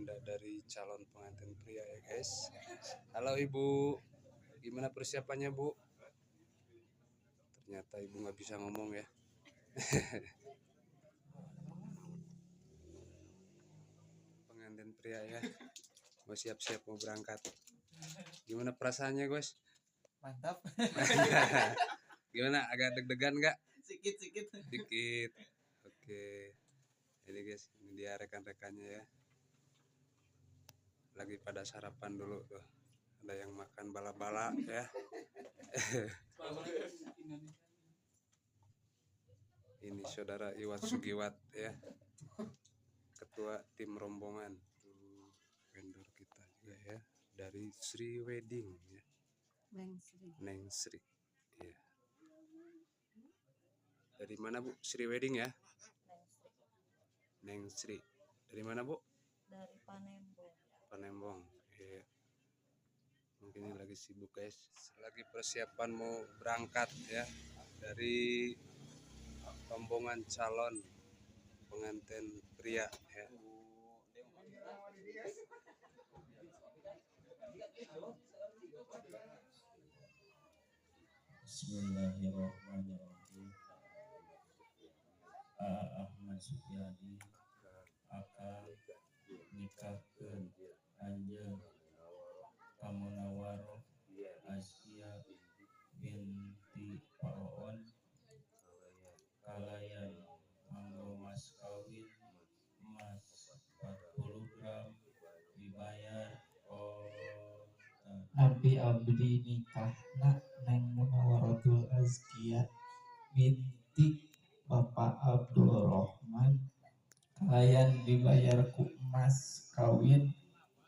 bunda dari calon pengantin pria ya guys. Halo ibu, gimana persiapannya bu? Ternyata ibu nggak bisa ngomong ya. Pengantin pria ya, mau siap-siap mau berangkat. Gimana perasaannya guys? Mantap. Gimana, agak deg-degan nggak? Sikit. Dikit. Oke. Ini guys, ini dia rekan-rekannya ya. Lagi pada sarapan dulu tuh. Ada yang makan bala-bala ya. Ini saudara Iwat Sugiwat ya, ketua tim rombongan, vendor kita juga ya, dari Sri Wedding ya, Neng Sri ya. Dari mana bu? Sri Wedding ya? Neng Sri. Dari mana bu? Dari Panembong. Panembong ya. Mungkin ini lagi sibuk guys, lagi persiapan mau berangkat ya, dari rombongan calon pengantin pria ya. Bismillahirrahmanirrahim. Ahmad Supiadi akan nikahkeun anjeun Kamunawaro Asya binti Faraon kalayan anggo mas kawin emas 40 gram dibayar abdi nikahna Neng Munawaratul Azkia binti Bapak Abdul Rahman kalayan dibayar ku emas kawin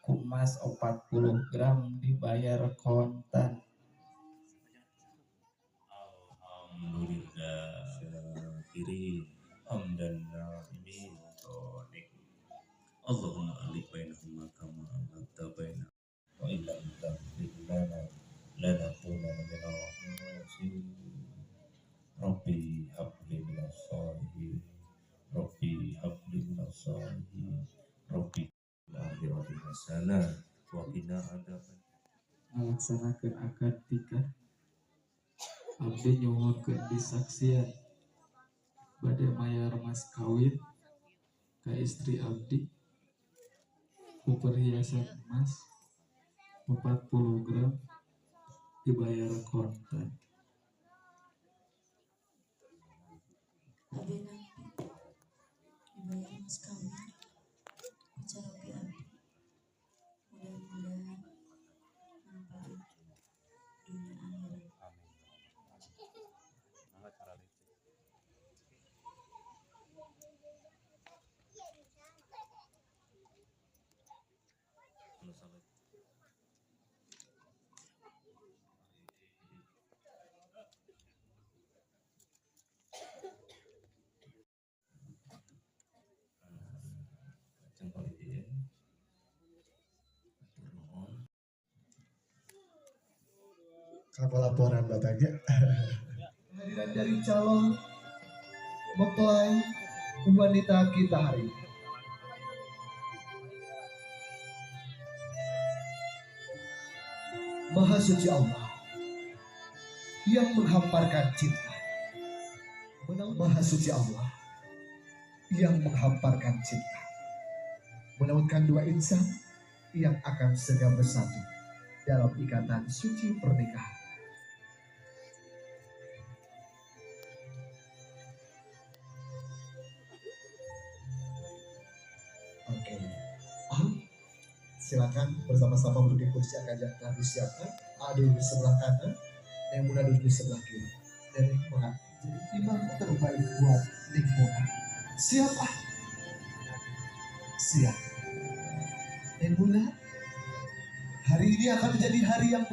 ku emas 40 gram dibayar kontan. Alhamdulillah syakirin hamdan na'imin thonik. Allahumma alif bainahuma kama alafta bainah wa illa taghfir lana lanakunanna minal khasirin. Rabbi habli minas sholihin Rabbi habli minas sholihin Rabbi akhirati hasanah wa qina adzaban. Melaksanakeun akad nikah abdi nyuwunkeun disaksian bade mayar mas kawin ka istri abdi ku perhiasan emas 40 gram dibayar kontan. Abdi nanti dibayar mas kawin acara abdi. Mudah-mudahan manfaat dunia akhirat. Apa laporan Bapaknya? Kehadiran dari calon mempelai wanita kita hari ini. Maha suci Allah yang menghamparkan cinta. Maha suci Allah yang menghamparkan cinta. Menemukan dua insan yang akan segera bersatu dalam ikatan suci pernikahan. Oke, silakan bersama-sama duduk di kursi akan disiapkan. Duduk di sebelah kanan, Neng Muna duduk di sebelah kiri. Dan Neng Muna jadi imam terbaik buat Neng Muna. Siap Siap. Neng Muna, hari ini akan menjadi hari yang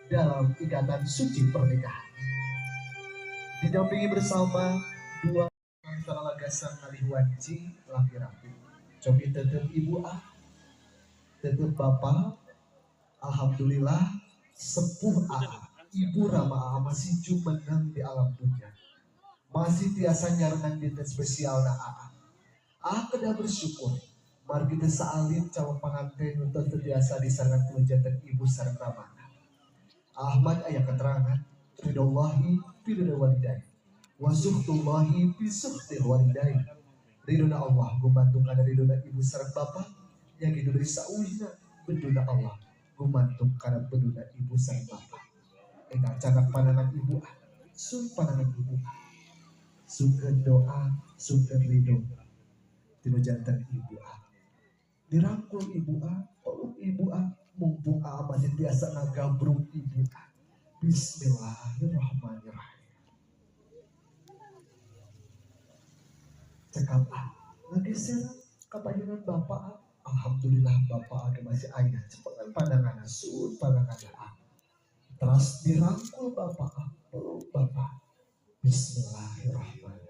dalam ikatan suci pernikahan. Didampingi bersama dua antara lagasan aliwanci laki-laki. Cobi tetap ibu tetap bapak. Alhamdulillah sepuh ibu Rama masih jumeneng di alam dunia. Masih biasa nyarenang di spesial kedah bersyukur Mari kita salin cawa pengantin untuk terbiasa disangat kelujantan ibu sarang ramana. Ahmad ayat keterangan ridallahi fi ridha walidain wa suhtullahi fi suhtil walidain. Ridona Allah gumantung kana ridona ibu sarang bapak yang itu dari sauhina beduna Allah gumantung kana beduna ibu sarang bapak. Enggak canak pandangan ibu sun pandangan ibu sungkeun doa sungkeun ridho tinu jantan ibu dirangkul ibu peluk ibu mumpung masih biasa ngagabrung ibu Bismillahirrahmanirrahim. Cekap ngageser kapanjangan bapak alhamdulillah bapak ada masih ayah cepetan pandangan sun pandangan terus dirangkul bapak peluk bapak Bismillahirrahmanirrahim.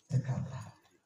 Cekap